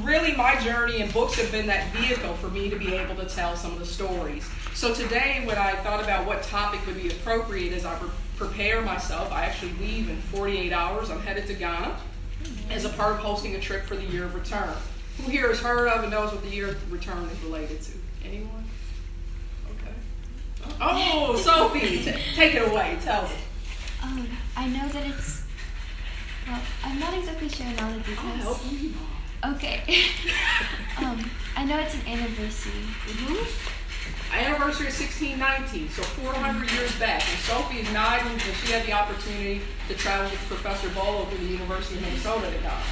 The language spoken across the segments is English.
Really, my journey and books have been that vehicle for me to be able to tell some of the stories. So today, when I thought about what topic would be appropriate as I prepare myself, I actually leave in 48 hours. I'm headed to Ghana as a part of hosting a trip for the Year of Return. Who here has heard of and knows what the Year of Return is related to? Anyone? Okay. Oh, Sophie, take it away. Tell me. I know that it's, well, I'm not exactly sure on all the details. I'll help you. Okay. I know it's an anniversary. Anniversary of 1619, so 400 years back. And Sophie is 9, and she had the opportunity to travel with Professor Bolo to the University of Minnesota to Ghana.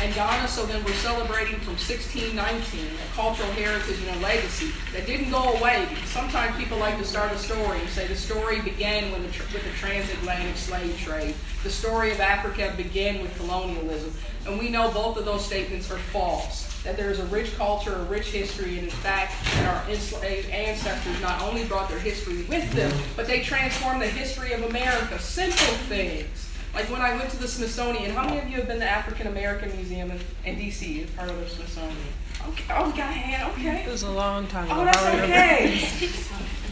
And Ghana, so then we're celebrating from 1619, a cultural heritage and a legacy that didn't go away, because sometimes people like to start a story and say the story began with the transatlantic slave trade. The story of Africa began with colonialism. And we know both of those statements are false, that there is a rich culture, a rich history, and in fact, that our enslaved ancestors not only brought their history with them, but they transformed the history of America. Simple things. Like when I went to the Smithsonian, how many of you have been to the African American Museum in D.C. as part of the Smithsonian? Okay. Oh, we got a hand, okay. It was a long time ago. Oh, that's okay.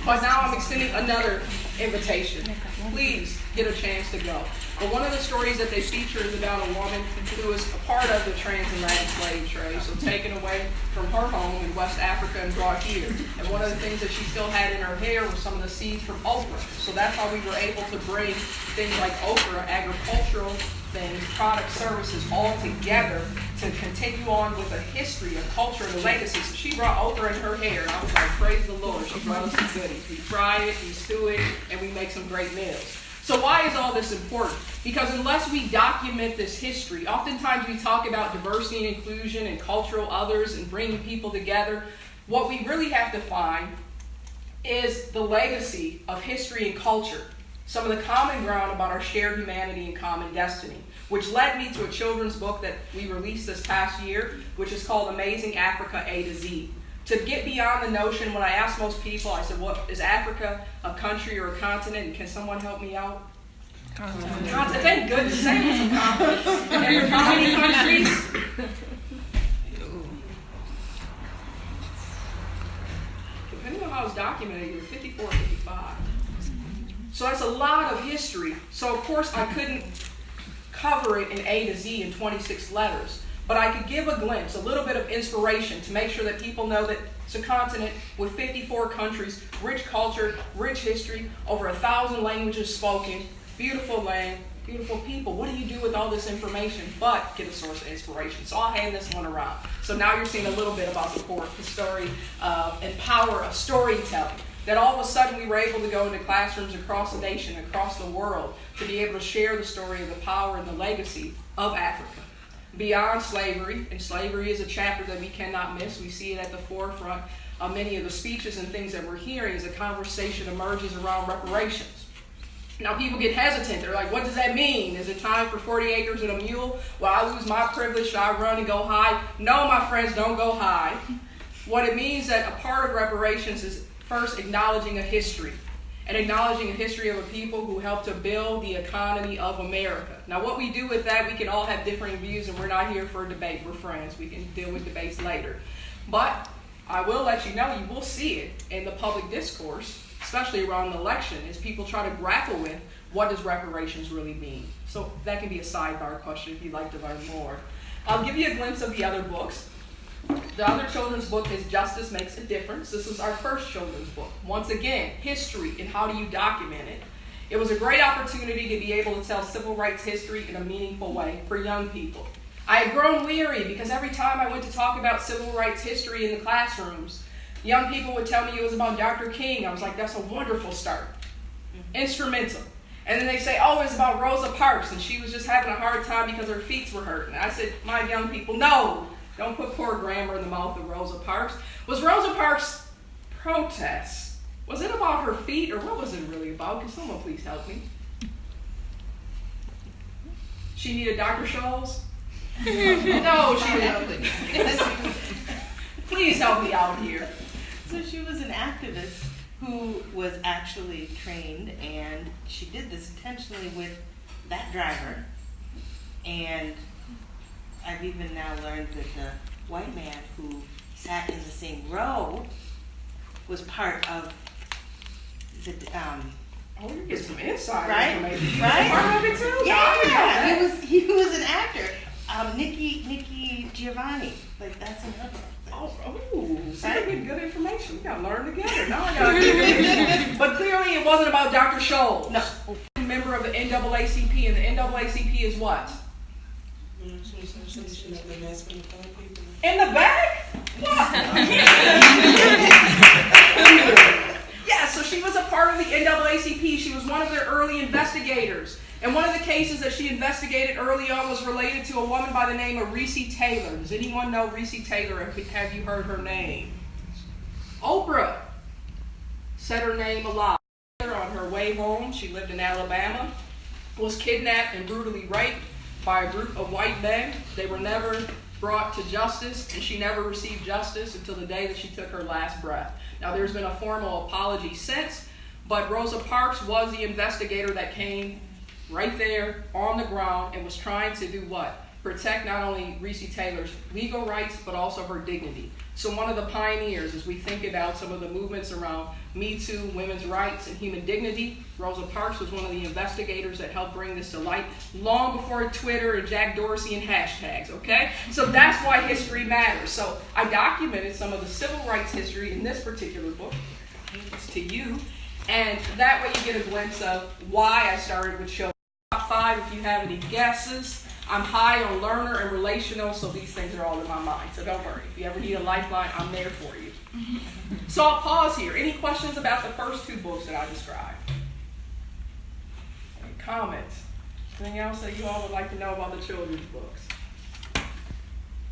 But now I'm extending another invitation. Please get a chance to go. But one of the stories that they feature is about a woman who was a part of the transatlantic slave trade, so taken away from her home in West Africa and brought here. And one of the things that she still had in her hair were some of the seeds from okra. So that's how we were able to bring things like okra, agricultural things, product, services, all together to continue on with a history, a culture, and a legacy. So she brought okra in her hair, and I was like, praise the Lord, she brought us some goodies. We fry it, we stew it, and we make some great meals. So why is all this important? Because unless we document this history, oftentimes we talk about diversity and inclusion and cultural others and bringing people together. What we really have to find is the legacy of history and culture, some of the common ground about our shared humanity and common destiny, which led me to a children's book that we released this past year, which is called Amazing Africa A to Z. To get beyond the notion, when I asked most people, I said, what is Africa, a country or a continent? And can someone help me out? Continent. Thank goodness. Say it with some confidence. And how many countries? Depending on how it's documented, you're 54 or 55. So that's a lot of history. So of course I couldn't cover it in A to Z in 26 letters. But I could give a glimpse, a little bit of inspiration to make sure that people know that it's a continent with 54 countries, rich culture, rich history, over 1,000 languages spoken, beautiful land, beautiful people. What do you do with all this information but get a source of inspiration? So I'll hand this one around. So now you're seeing a little bit about the story and power of storytelling. That all of a sudden we were able to go into classrooms across the nation, across the world, to be able to share the story of the power and the legacy of Africa. Beyond slavery, and slavery is a chapter that we cannot miss. We see it at the forefront of many of the speeches and things that we're hearing as a conversation emerges around reparations. Now people get hesitant. They're like, what does that mean? Is it time for 40 acres and a mule? Will I lose my privilege? Should I run and go high? No, my friends, don't go high. What it means that a part of reparations is first acknowledging a history. And acknowledging a history of a people who helped to build the economy of America. Now what we do with that, we can all have differing views, and we're not here for a debate. We're friends. We can deal with debates later. But I will let you know, you will see it in the public discourse, especially around the election, as people try to grapple with what does reparations really mean. So that can be a sidebar question if you'd like to learn more. I'll give you a glimpse of the other books. The other children's book is Justice Makes a Difference. This was our first children's book. Once again, history and how do you document it. It was a great opportunity to be able to tell civil rights history in a meaningful way for young people. I had grown weary because every time I went to talk about civil rights history in the classrooms, Young people would tell me it was about Dr. King. I was like, that's a wonderful start. Instrumental. And then they say, oh, it's about Rosa Parks, and she was just having a hard time because her feet were hurting. I said, my young people, no, don't put poor grammar in the mouth of Rosa Parks. Was Rosa Parks' protest, was it about her feet, or what was it really about? Can someone please help me? She needed Dr. Scholl's? No, she didn't. Please help me out here. So she was an activist who was actually trained, and she did this intentionally with that driver. And I've even now learned that the white man who sat in the same row was part of the Oh, you get some inside right? information. He was Right? part of it too? Yeah, I didn't know that. he was an actor. Nikki Giovanni, like that's another thing. Oh, see, we get good information. We gotta learn together. Now I gotta get good information. But clearly it wasn't about Dr. Scholl. No. Member of the NAACP, and the NAACP is what? In the back? What? Yeah, so she was a part of the NAACP. She was one of their early investigators. And one of the cases that she investigated early on was related to a woman by the name of Recy Taylor. Does anyone know Recy Taylor? Have you heard her name? Oprah said her name a lot. On her way home, she lived in Alabama, was kidnapped and brutally raped by a group of white men. They were never brought to justice, and she never received justice until the day that she took her last breath. Now, there's been a formal apology since, but Rosa Parks was the investigator that came right there on the ground and was trying to do what? Protect not only Recy Taylor's legal rights, but also her dignity. So one of the pioneers, as we think about some of the movements around Me Too, women's rights, and human dignity, Rosa Parks was one of the investigators that helped bring this to light long before Twitter and Jack Dorsey and hashtags, okay? So that's why history matters. So I documented some of the civil rights history in this particular book. It's to you. And that way you get a glimpse of why I started with show. Top 5, if you have any guesses. I'm high on learner and relational, so these things are all in my mind. So don't worry. If you ever need a lifeline, I'm there for you. So I'll pause here. Any questions about the first 2 books that I described? Any comments? Anything else that you all would like to know about the children's books?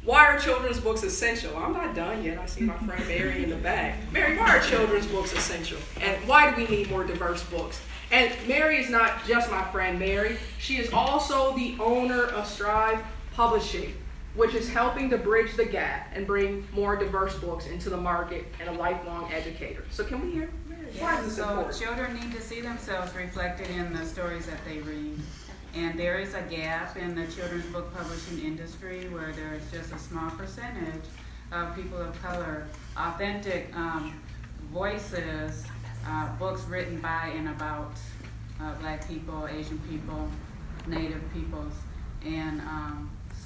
Why are children's books essential? I'm not done yet. I see my friend Mary in the back. Mary, why are children's books essential? And why do we need more diverse books? And Mary is not just my friend Mary. She is also the owner of Strive Publishing, which is helping to bridge the gap and bring more diverse books into the market, and a lifelong educator. So can we hear Mary? Why is this So important? children need to see themselves reflected in the stories that they read. And there is a gap in the children's book publishing industry where there's just a small percentage of people of color, authentic voices, books written by and about Black people, Asian people, Native peoples. And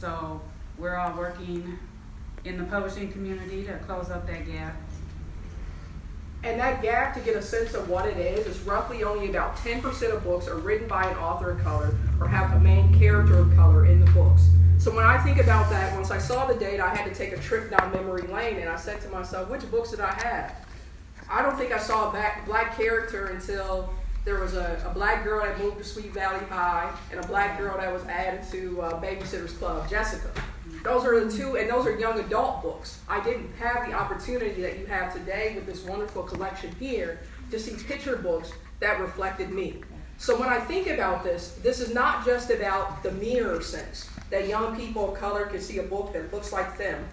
so we're all working in the publishing community to close up that gap. And that gap, to get a sense of what it is roughly only about 10% of books are written by an author of color or have a main character of color in the books. So when I think about that, once I saw the data, I had to take a trip down memory lane, and I said to myself, which books did I have? I don't think I saw a black character until there was a black girl that moved to Sweet Valley High and a black girl that was added to Babysitter's Club, Jessica. Those are the 2, and those are young adult books. I didn't have the opportunity that you have today with this wonderful collection here to see picture books that reflected me. So when I think about this is not just about the mirror sense, that young people of color can see a book that looks like them,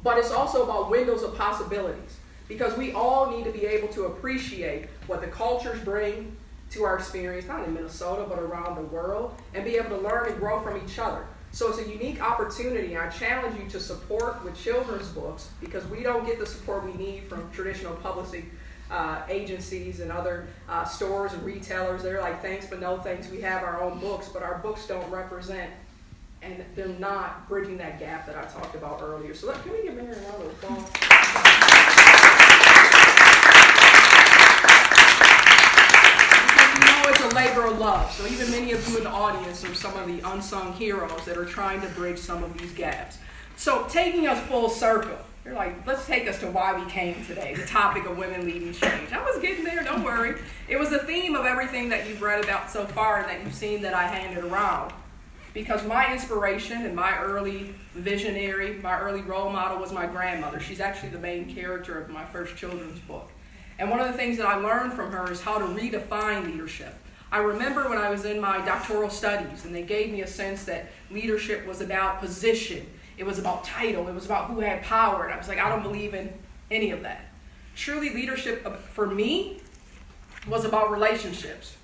but it's also about windows of possibilities, because we all need to be able to appreciate what the cultures bring to our experience, not in Minnesota, but around the world, and be able to learn and grow from each other. So it's a unique opportunity, and I challenge you to support with children's books, because we don't get the support we need from traditional publishing agencies and other stores and retailers. They're like, thanks, but no thanks. We have our own books, but our books don't represent, and they're not bridging that gap that I talked about earlier. So can we give Mary another applause? It's a labor of love. So even many of you in the audience are some of the unsung heroes that are trying to bridge some of these gaps. So taking us full circle, They're like, let's take us to why we came today, the topic of women leading change. I was getting there, don't worry. It was the theme of everything that you've read about so far and that you've seen that I handed around. Because my inspiration and my early visionary, my early role model was my grandmother. She's actually the main character of my first children's book. And one of the things that I learned from her is how to redefine leadership. I remember when I was in my doctoral studies and they gave me a sense that leadership was about position. It was about title. It was about who had power. And I was like, I don't believe in any of that. Truly, leadership for me was about relationships.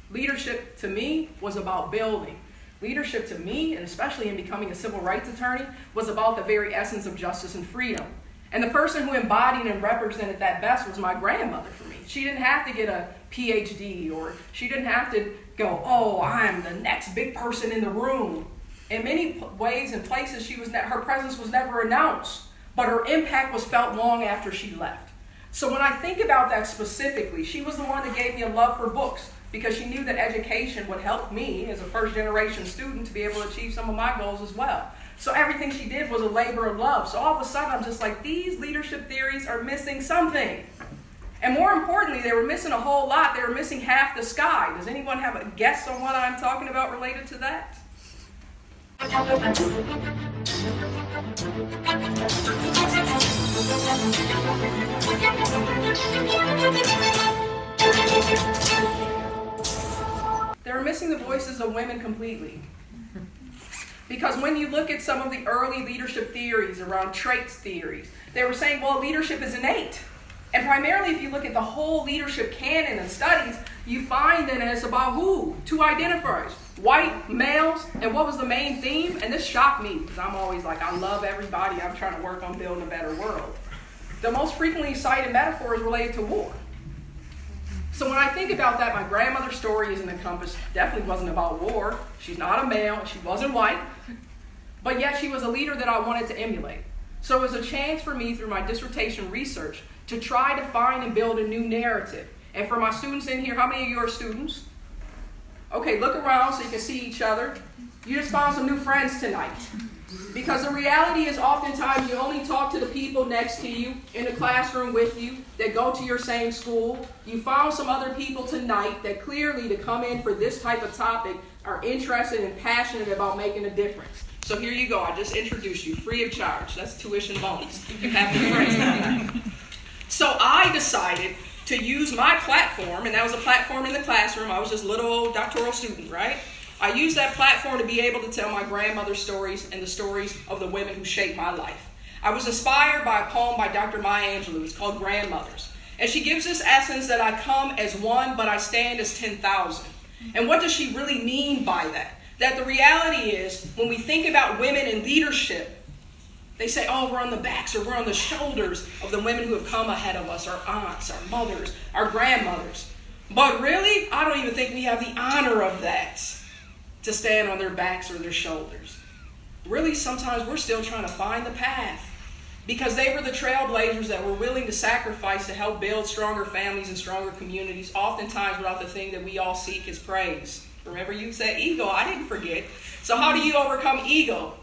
Leadership to me was about building. Leadership to me, and especially in becoming a civil rights attorney, was about the very essence of justice and freedom. And the person who embodied and represented that best was my grandmother for me. She didn't have to get a PhD, or she didn't have to go, oh, I'm the next big person in the room. In many ways and places, her presence was never announced, but her impact was felt long after she left. So when I think about that specifically, she was the one that gave me a love for books, because she knew that education would help me as a first-generation student to be able to achieve some of my goals as well. So everything she did was a labor of love. So all of a sudden, I'm just like, these leadership theories are missing something. And more importantly, they were missing a whole lot. They were missing half the sky. Does anyone have a guess on what I'm talking about related to that? They were missing the voices of women completely. Because when you look at some of the early leadership theories around traits theories, they were saying, well, leadership is innate. And primarily, if you look at the whole leadership canon and studies, you find that it's about who? Two identifiers, white males. And what was the main theme? And this shocked me, because I'm always like, I love everybody. I'm trying to work on building a better world. The most frequently cited metaphor is related to war. So when I think about that, my grandmother's story isn't encompassed, definitely wasn't about war. She's not a male, she wasn't white, but yet she was a leader that I wanted to emulate. So it was a chance for me through my dissertation research to try to find and build a new narrative. And for my students in here, how many of you are students? Okay, look around so you can see each other. You just found some new friends tonight. Because the reality is oftentimes you only talk to the people next to you, in the classroom with you, that go to your same school. You found some other people tonight that clearly, to come in for this type of topic, are interested and passionate about making a difference. So here you go. I just introduced you free of charge. That's tuition bonus. You have to friends. So I decided to use my platform, and that was a platform in the classroom. I was just a little old doctoral student, right? I used that platform to be able to tell my grandmother's stories and the stories of the women who shaped my life. I was inspired by a poem by Dr. Maya Angelou. It's called Grandmothers. And she gives this essence that I come as one, but I stand as 10,000. And what does she really mean by that? That the reality is, when we think about women in leadership, they say, oh, we're on the backs or we're on the shoulders of the women who have come ahead of us, our aunts, our mothers, our grandmothers. But really, I don't even think we have the honor of that, to stand on their backs or their shoulders. Really, sometimes we're still trying to find the path, because they were the trailblazers that were willing to sacrifice to help build stronger families and stronger communities, oftentimes without the thing that we all seek is praise. Remember, you said ego. I didn't forget. So how do you overcome ego?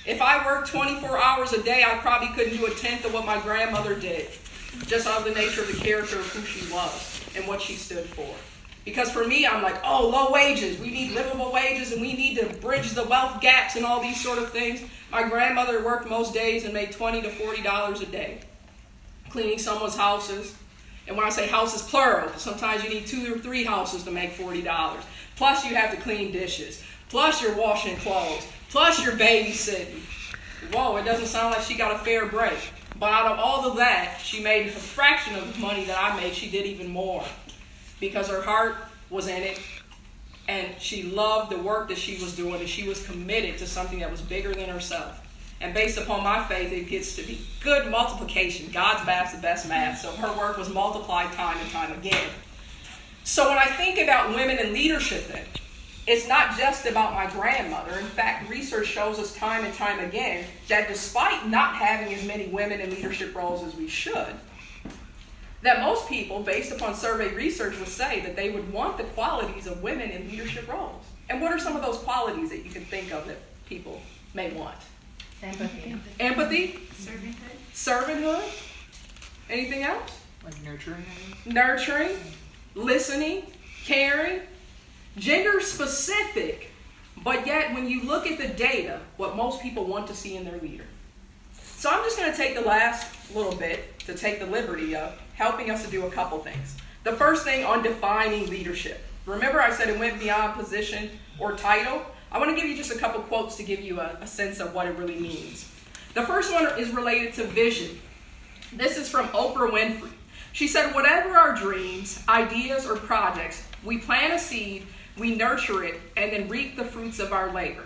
If I worked 24 hours a day, I probably couldn't do a tenth of what my grandmother did, just out of the nature of the character of who she was and what she stood for. Because for me, I'm like, oh, low wages. We need livable wages, and we need to bridge the wealth gaps and all these sort of things. My grandmother worked most days and made $20 to $40 a day, cleaning someone's houses. And when I say houses, plural, sometimes you need 2 or 3 houses to make $40. Plus you have to clean dishes. Plus you're washing clothes. Plus you're babysitting. Whoa, it doesn't sound like she got a fair break. But out of all of that, she made a fraction of the money that I made. She did even more, because her heart was in it, and she loved the work that she was doing, and she was committed to something that was bigger than herself. And based upon my faith, it gets to be good multiplication. God's math's the best math, so her work was multiplied time and time again. So when I think about women in leadership then, it's not just about my grandmother. In fact, research shows us time and time again that despite not having as many women in leadership roles as we should, that most people, based upon survey research, would say that they would want the qualities of women in leadership roles. And what are some of those qualities that you can think of that people may want? Empathy. Empathy? servanthood. Anything else? Like nurturing. Nurturing, listening, caring, gender specific, but yet when you look at the data, what most people want to see in their leader. So I'm just going to take the last little bit to take the liberty of helping us to do a couple things. The first thing on defining leadership. Remember I said it went beyond position or title? I want to give you just a couple quotes to give you a sense of what it really means. The first one is related to vision. This is from Oprah Winfrey. She said, whatever our dreams, ideas, or projects, we plant a seed, we nurture it, and then reap the fruits of our labor.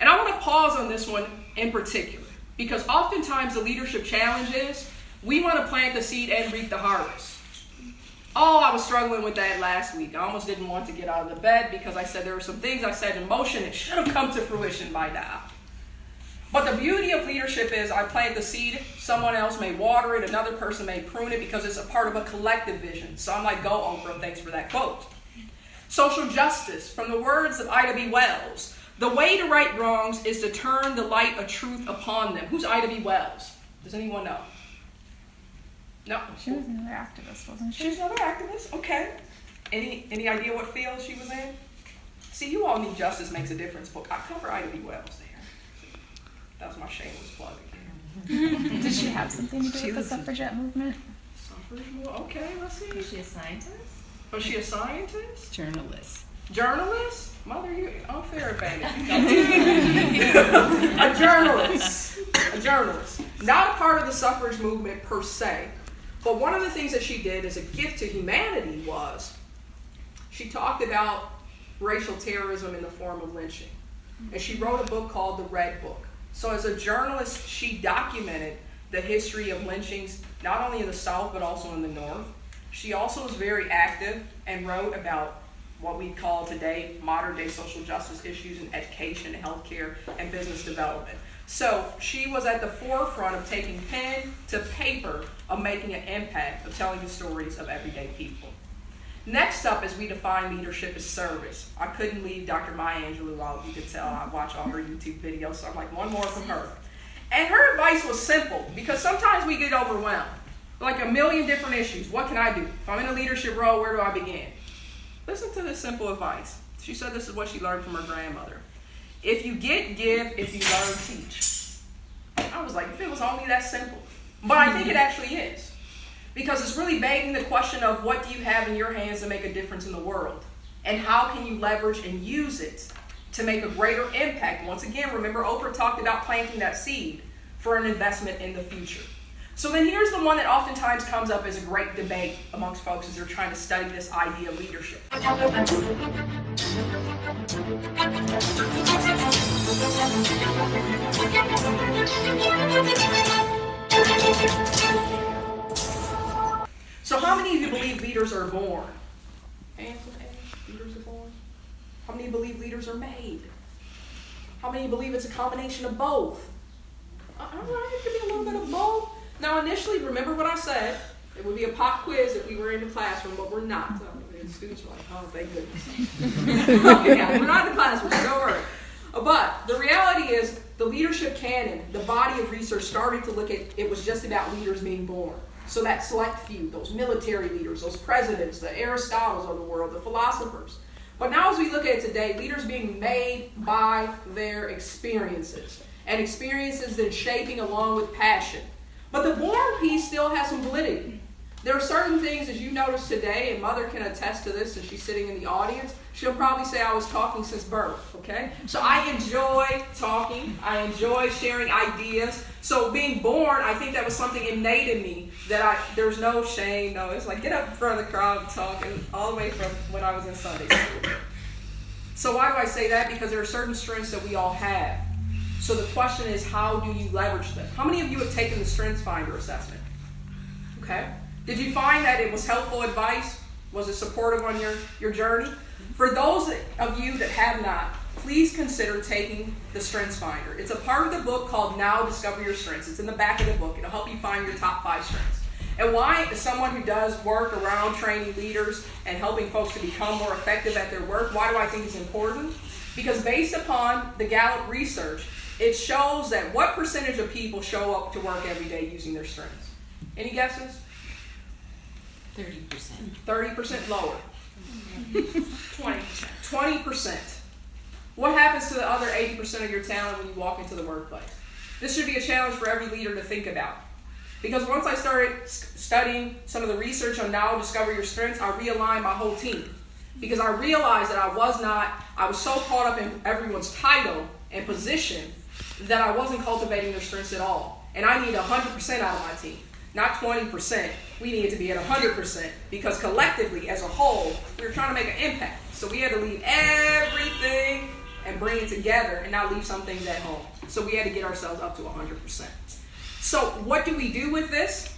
And I want to pause on this one in particular, because oftentimes the leadership challenge is, we want to plant the seed and reap the harvest. Oh, I was struggling with that last week. I almost didn't want to get out of the bed because I said there were some things I said in motion that should have come to fruition by now. But the beauty of leadership is I plant the seed, someone else may water it, another person may prune it because it's a part of a collective vision. So I'm like, go Oprah, thanks for that quote. Social justice, from the words of Ida B. Wells. The way to right wrongs is to turn the light of truth upon them. Who's Ida B. Wells? Does anyone know? No? She was another activist, wasn't she? She's another activist? Okay. Any idea what field she was in? See, you all need Justice Makes a Difference book. I cover Ida B. Wells there. That was my shameless plug again. Did she have something to do with the suffragette movement? Suffrage? Okay, let's see. Is she a scientist? Was she a scientist? Journalist. Journalist? Mother, you unfair advantage. A journalist. A journalist. Not a part of the suffrage movement per se. But one of the things that she did as a gift to humanity was she talked about racial terrorism in the form of lynching. And she wrote a book called The Red Book. So as a journalist, she documented the history of lynchings, not only in the South, but also in the North. She also was very active and wrote about what we call today modern day social justice issues in education, healthcare, and business development. So she was at the forefront of taking pen to paper of making an impact, of telling the stories of everyday people. Next up, as we define leadership, is service. I couldn't leave Dr. Maya Angelou out. You could tell I watch all her YouTube videos, so I'm like, one more from her. And her advice was simple, because sometimes we get overwhelmed. Like a million different issues. What can I do? If I'm in a leadership role, where do I begin? Listen to this simple advice. She said this is what she learned from her grandmother. If you get, give. If you learn, teach. I was like, if it was only that simple. But I think it actually is. Because it's really begging the question of what do you have in your hands to make a difference in the world? And how can you leverage and use it to make a greater impact? Once again, remember Oprah talked about planting that seed for an investment in the future. So then here's the one that oftentimes comes up as a great debate amongst folks as they're trying to study this idea of leadership. So how many of you believe leaders are born? Hands in the air, leaders are born. How many believe leaders are made? How many believe it's a combination of both? All right, it could be a little bit of both. Now initially, remember what I said, it would be a pop quiz if we were in the classroom, but we're not. So the students are like, oh, thank goodness. Yeah, we're not in the classroom, so don't worry. But the reality is, the leadership canon, the body of research started to look at, it was just about leaders being born. So that select few, those military leaders, those presidents, the Aristotles of the world, the philosophers. But now as we look at it today, leaders being made by their experiences. And experiences then shaping along with passion. But the born piece still has some validity. There are certain things, as you notice today, and Mother can attest to this, and she's sitting in the audience, she'll probably say I was talking since birth, okay? So I enjoy talking. I enjoy sharing ideas. So being born, I think that was something innate in me that there's no shame. No, it's like get up in front of the crowd and talk, and all the way from when I was in Sunday school. So why do I say that? Because there are certain strengths that we all have. So the question is, how do you leverage them? How many of you have taken the StrengthsFinder assessment? Okay. Did you find that it was helpful advice? Was it supportive on your journey? For those of you that have not, please consider taking the StrengthsFinder. It's a part of the book called Now Discover Your Strengths. It's in the back of the book. It'll help you find your top 5 strengths. And why, as someone who does work around training leaders and helping folks to become more effective at their work, why do I think it's important? Because based upon the Gallup research, it shows that what percentage of people show up to work every day using their strengths? Any guesses? 30%. 30% lower. 20%. 20%. What happens to the other 80% of your talent when you walk into the workplace? This should be a challenge for every leader to think about. Because once I started studying some of the research on Now Discover Your Strengths, I realigned my whole team. Because I realized that I was so caught up in everyone's title and position that I wasn't cultivating their strengths at all. And I need 100% out of my team, not 20%. We needed to be at 100% because collectively, as a whole, we were trying to make an impact. So we had to leave everything and bring it together and not leave some things at home. So we had to get ourselves up to 100%. So what do we do with this?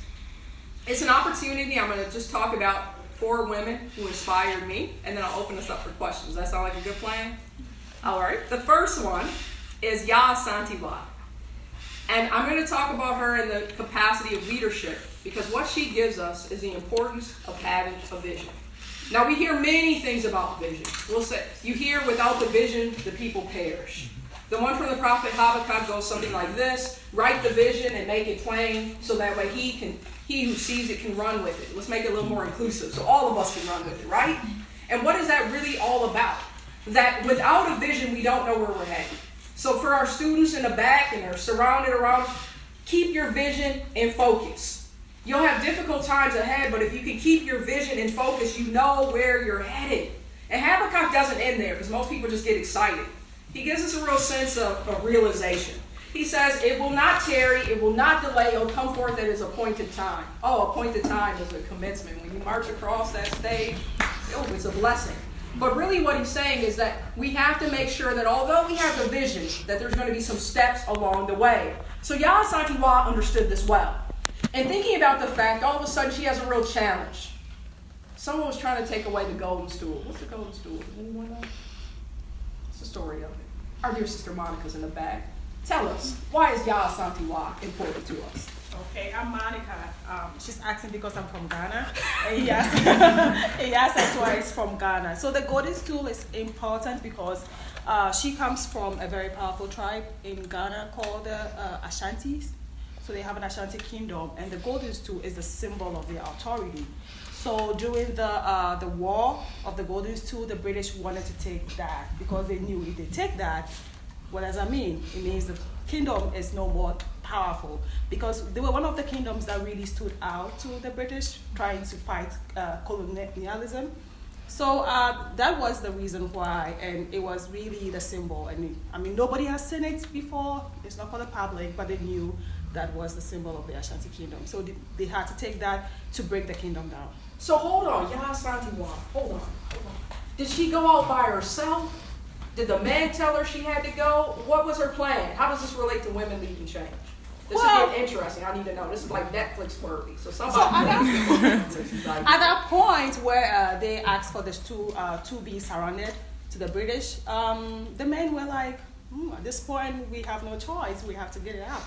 It's an opportunity. I'm going to just talk about 4 women who inspired me, and then I'll open this up for questions. Does that sound like a good plan? All right. The first one is Yaa Asantewaa. And I'm going to talk about her in the capacity of leadership because what she gives us is the importance of having a vision. Now, we hear many things about vision. We'll say, you hear, without the vision, the people perish. The one from the prophet Habakkuk goes something like this: write the vision and make it plain so that way he who sees it can run with it. Let's make it a little more inclusive so all of us can run with it, right? And what is that really all about? That without a vision, we don't know where we're headed. So for our students in the back and are surrounded around, keep your vision in focus. You'll have difficult times ahead, but if you can keep your vision in focus, you know where you're headed. And Habakkuk doesn't end there because most people just get excited. He gives us a real sense of realization. He says, it will not tarry, it will not delay, it will come forth at its appointed time. Oh, appointed time is a commencement. When you march across that stage, oh, it's a blessing. But really what he's saying is that we have to make sure that although we have the vision, that there's going to be some steps along the way. So Yaa Asantewaa understood this well. And thinking about the fact, all of a sudden she has a real challenge. Someone was trying to take away the golden stool. What's the golden stool? Does anyone know? What's the story of it? Our dear sister Monica's in the back. Tell us, why is Yaa Asantewaa important to us? Okay, I'm Monica. She's asking because I'm from Ghana. And Yaa Asantewaa is from Ghana. So the golden stool is important because she comes from a very powerful tribe in Ghana called the Ashantis. So they have an Ashanti kingdom, and the golden stool is the symbol of their authority. So during the war of the golden stool, the British wanted to take that because they knew if they take that, what does that mean? It means the kingdom is no more powerful because they were one of the kingdoms that really stood out to the British trying to fight colonialism. So that was the reason why, and it was really the symbol. And I mean, nobody has seen it before. It's not for the public, but they knew that was the symbol of the Ashanti kingdom. So they had to take that to break the kingdom down. So hold on, Yaa Asantewaa, hold on. Did she go out by herself? Did the man tell her she had to go? What was her plan? How does this relate to women leading change? This is getting interesting. I need to know. This is like Netflix worthy. So somebody. At that point where they asked for this to be surrendered to the British, the men were like, at this point we have no choice. We have to get it out.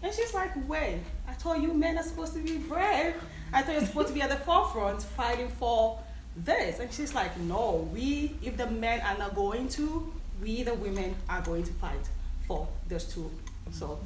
And she's like, wait, I told you men are supposed to be brave. I thought you're supposed to be at the forefront fighting for this. And she's like, no, if the men are not going to, we the women are going to fight for this too. So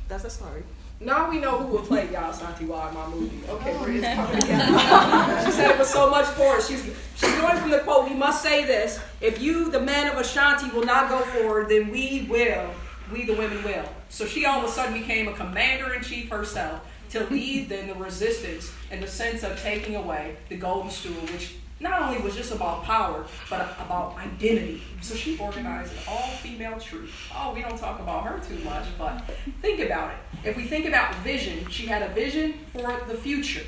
that's the story. Now we know who will play Yaa Asantewaa in my movie. Okay, we're just coming together. She said it was so much for us. She's going from the quote, we must say this, if you, the men of Ashanti, will not go forward, then we the women will. So she all of a sudden became a commander-in-chief herself to lead then the resistance in the sense of taking away the golden stool, which not only was just about power, but about identity. So she organized an all-female troop. Oh, we don't talk about her too much, but think about it. If we think about vision, she had a vision for the future,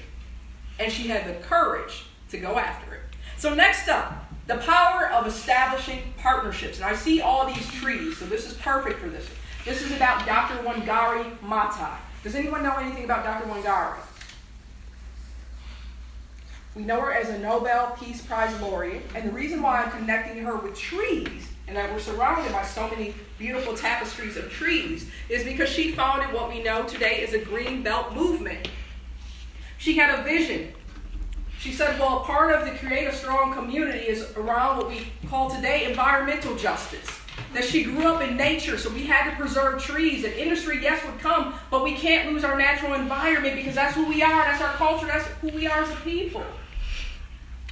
and she had the courage to go after it. So next up, the power of establishing partnerships. And I see all these trees, so this is perfect for this. This is about Dr. Wangari Maathai. Does anyone know anything about Dr. Wangari? We know her as a Nobel Peace Prize laureate, and the reason why I'm connecting her with trees, and that we're surrounded by so many beautiful tapestries of trees, is because she founded what we know today as a Green Belt movement. She had a vision. She said, well, part of the Create a Strong Community is around what we call today environmental justice. that she grew up in nature, so we had to preserve trees. And industry, yes, would come, but we can't lose our natural environment because that's who we are, that's our culture, that's who we are as a people.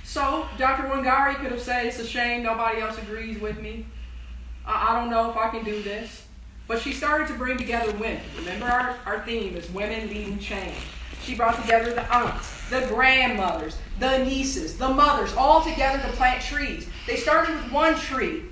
So Dr. Wangari could have said, it's a shame nobody else agrees with me. I don't know if I can do this. But she started to bring together women. Remember our theme is women leading change. She brought together the aunts, the grandmothers, the nieces, the mothers, all together to plant trees. They started with one tree.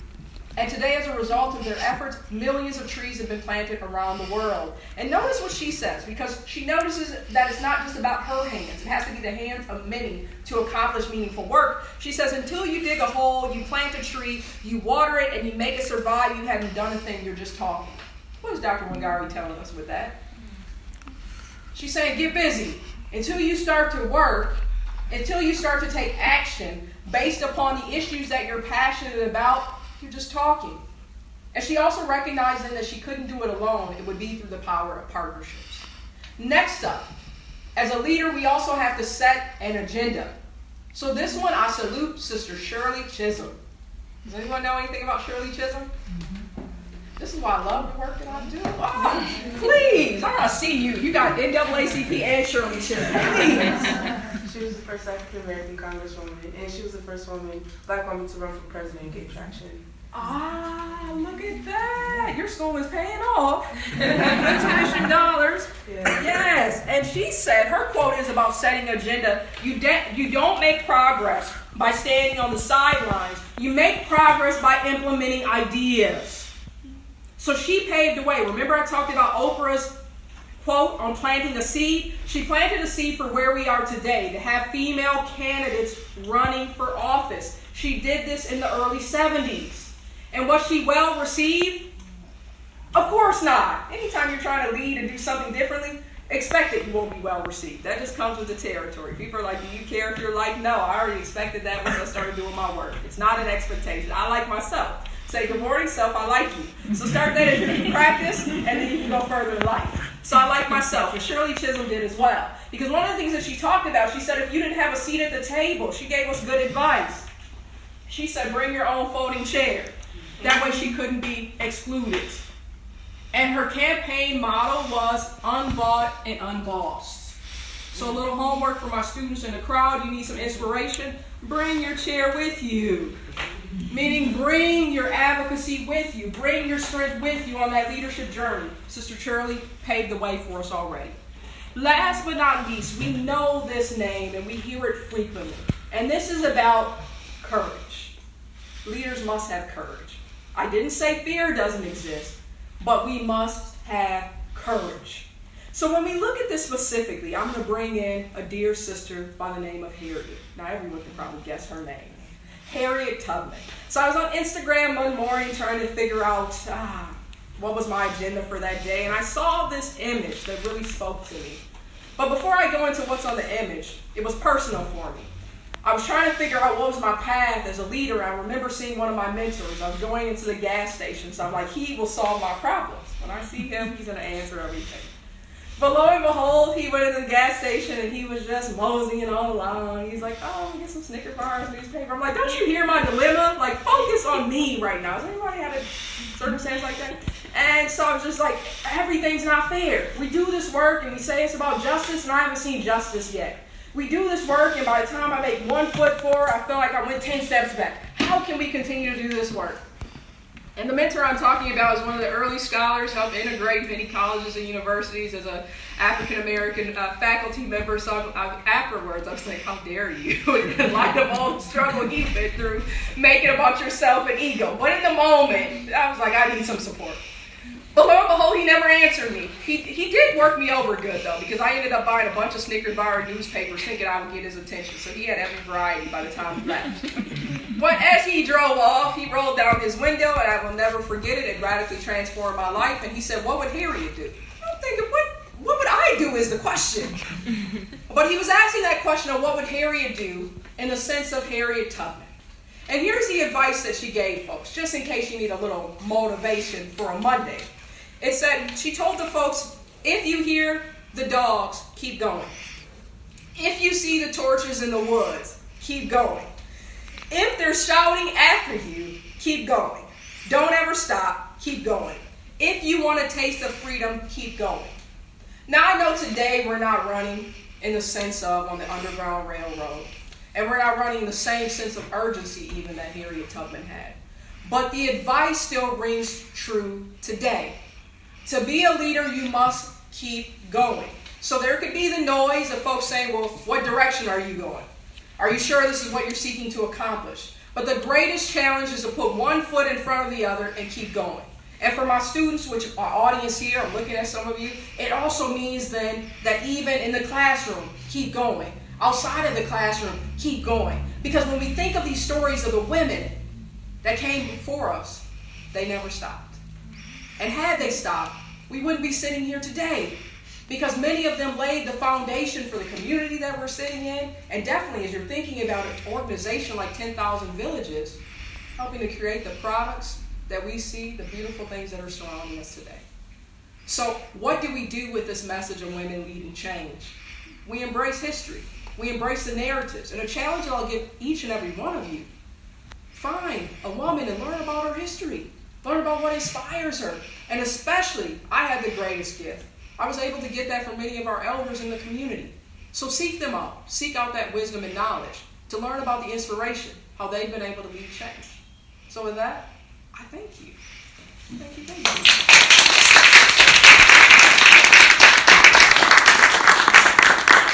And today, as a result of their efforts, millions of trees have been planted around the world. And notice what she says, because she notices that it's not just about her hands. It has to be the hands of many to accomplish meaningful work. She says, until you dig a hole, you plant a tree, you water it, and you make it survive, you haven't done a thing, you're just talking. What is Dr. Wangari telling us with that? She's saying, get busy. Until you start to work, until you start to take action based upon the issues that you're passionate about, you're just talking. And she also recognized then that she couldn't do it alone. It would be through the power of partnerships. Next up, as a leader, we also have to set an agenda. So this one, I salute Sister Shirley Chisholm. Does anyone know anything about Shirley Chisholm? This is why I love the work that I do. Oh, please, I want to see you. You got NAACP and Shirley Chisholm. Please. She was the first African American Congresswoman, and she was the first black woman to run for president and get traction. Ah, look at that. Your school is paying off. Tuition dollars. Yeah. Yes. And she said, her quote is about setting agenda. You don't make progress by standing on the sidelines. You make progress by implementing ideas. So she paved the way. Remember I talked about Oprah's quote on planting a seed? She planted a seed for where we are today, to have female candidates running for office. She did this in the early 70s. And was she well received? Of course not. Anytime you're trying to lead and do something differently, expect that you won't be well received. That just comes with the territory. People are like, do you care if you're like? No, I already expected that once I started doing my work. It's not an expectation. I like myself. Say, good morning, self, I like you. So start that in practice, and then you can go further in life. So I like myself, and Shirley Chisholm did as well. Because one of the things that she talked about, she said, if you didn't have a seat at the table, she gave us good advice. She said, bring your own folding chair. That way she couldn't be excluded. And her campaign motto was unbought and unbossed. So a little homework for my students in the crowd. You need some inspiration? Bring your chair with you. Meaning bring your advocacy with you. Bring your strength with you on that leadership journey. Sister Shirley paved the way for us already. Last but not least, we know this name and we hear it frequently. And this is about courage. Leaders must have courage. I didn't say fear doesn't exist, but we must have courage. So when we look at this specifically, I'm going to bring in a dear sister by the name of Harriet. Now everyone can probably guess her name. Harriet Tubman. So I was on Instagram one morning trying to figure out what was my agenda for that day, and I saw this image that really spoke to me. But before I go into what's on the image, it was personal for me. I was trying to figure out what was my path as a leader. I remember seeing one of my mentors. I was going into the gas station, so I'm like, he will solve my problems. When I see him, he's going to answer everything. But lo and behold, he went into the gas station and he was just moseying on along. He's like, oh, get some Snickers bars, newspaper. I'm like, don't you hear my dilemma? Like, focus on me right now. Has anybody had a circumstance like that? And so I was just like, everything's not fair. We do this work and we say it's about justice, and I haven't seen justice yet. We do this work, and by the time I make 1 foot forward, I feel like I went 10 steps back. How can we continue to do this work? And the mentor I'm talking about is one of the early scholars, helped integrate many colleges and universities as an African-American faculty member. So afterwards, I was like, how dare you, in light of all the struggle he's been through, make it about yourself and ego. But in the moment, I was like, I need some support. But lo and behold, he never answered me. He did work me over good, though, because I ended up buying a bunch of Snickers bar and newspapers thinking I would get his attention. So he had every variety by the time he left. But as he drove off, he rolled down his window, and I will never forget it. It radically transformed my life. And he said, what would Harriet do? I'm thinking, what would I do is the question. But he was asking that question of what would Harriet do in the sense of Harriet Tubman. And here's the advice that she gave folks, just in case you need a little motivation for a Monday. It said, she told the folks, if you hear the dogs, keep going. If you see the torches in the woods, keep going. If they're shouting after you, keep going. Don't ever stop. Keep going. If you want a taste of freedom, keep going. Now, I know today we're not running in the sense of on the Underground Railroad, and we're not running the same sense of urgency even that Harriet Tubman had. But the advice still rings true today. To be a leader, you must keep going. So there could be the noise of folks saying, well, what direction are you going? Are you sure this is what you're seeking to accomplish? But the greatest challenge is to put one foot in front of the other and keep going. And for my students, which our audience here, I'm looking at some of you, it also means then that even in the classroom, keep going. Outside of the classroom, keep going. Because when we think of these stories of the women that came before us, they never stopped. And had they stopped, we wouldn't be sitting here today. Because many of them laid the foundation for the community that we're sitting in. And definitely, as you're thinking about an organization like 10,000 Villages, helping to create the products that we see, the beautiful things that are surrounding us today. So what do we do with this message of women leading change? We embrace history. We embrace the narratives. And a challenge that I'll give each and every one of you, find a woman and learn about her history. Learn about what inspires her. And especially, I had the greatest gift. I was able to get that from many of our elders in the community. So seek them out. Seek out that wisdom and knowledge to learn about the inspiration, how they've been able to lead change. So with that, I thank you. Thank you, thank you.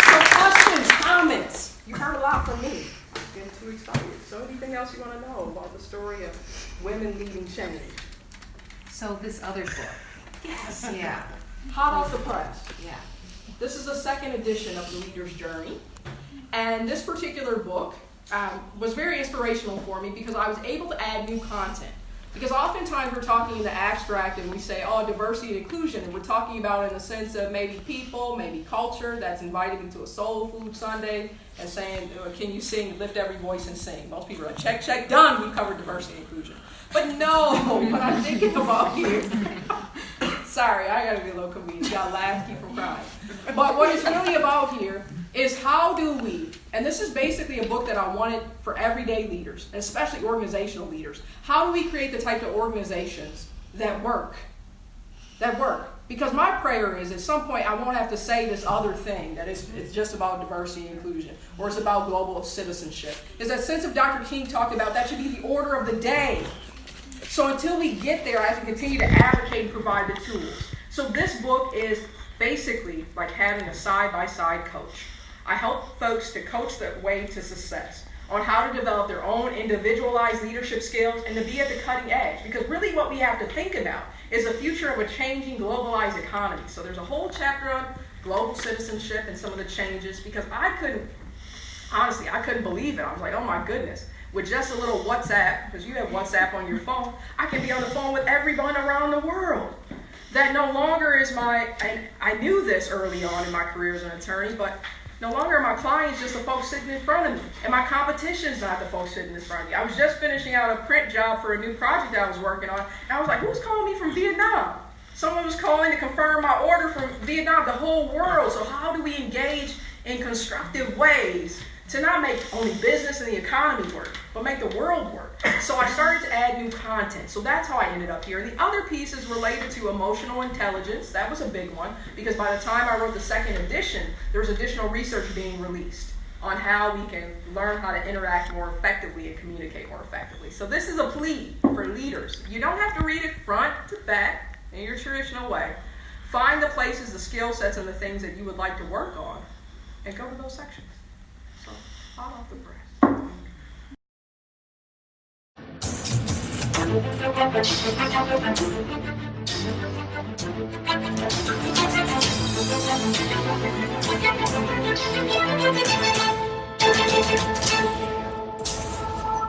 So questions, comments? You heard a lot from me. I'm getting too excited. So anything else you want to know about the story of women leading change? So this other book. Yes. Yeah. Hot off the press. Yeah. This is the second edition of The Leader's Journey. And this particular book was very inspirational for me because I was able to add new content. Because oftentimes we're talking in the abstract and we say, oh, diversity and inclusion, and we're talking about it in the sense of maybe people, maybe culture that's invited into a soul food Sunday and saying, can you sing, lift every voice and sing? Most people are like, check, check, done, we covered diversity and inclusion. But no, what I'm thinking about here, sorry, I gotta be a little comedian, you gotta laugh, keep from crying. But what it's really about here is how do we, and this is basically a book that I wanted for everyday leaders, and especially organizational leaders. How do we create the type of organizations that work? That work. Because my prayer is at some point I won't have to say this other thing, that it's just about diversity and inclusion, or it's about global citizenship. Is that sense of Dr. King talked about, that should be the order of the day. So until we get there, I have to continue to advocate and provide the tools. So this book is basically like having a side-by-side coach. I help folks to coach their way to success on how to develop their own individualized leadership skills and to be at the cutting edge. Because really what we have to think about is the future of a changing globalized economy. So there's a whole chapter on global citizenship and some of the changes, because I couldn't believe it. I was like, oh my goodness. With just a little WhatsApp, because you have WhatsApp on your phone, I can be on the phone with everyone around the world. That no longer is and I knew this early on in my career as an attorney, but no longer are my clients just the folks sitting in front of me. And my competition's not the folks sitting in front of me. I was just finishing out a print job for a new project I was working on, and I was like, who's calling me from Vietnam? Someone was calling to confirm my order from Vietnam, the whole world. So how do we engage in constructive ways to not make only business and the economy work, but make the world work? So I started to add new content. So that's how I ended up here. And the other piece is related to emotional intelligence. That was a big one, because by the time I wrote the second edition, there was additional research being released on how we can learn how to interact more effectively and communicate more effectively. So this is a plea for leaders. You don't have to read it front to back in your traditional way. Find the places, the skill sets, and the things that you would like to work on, and go to those sections. So, hot off the press.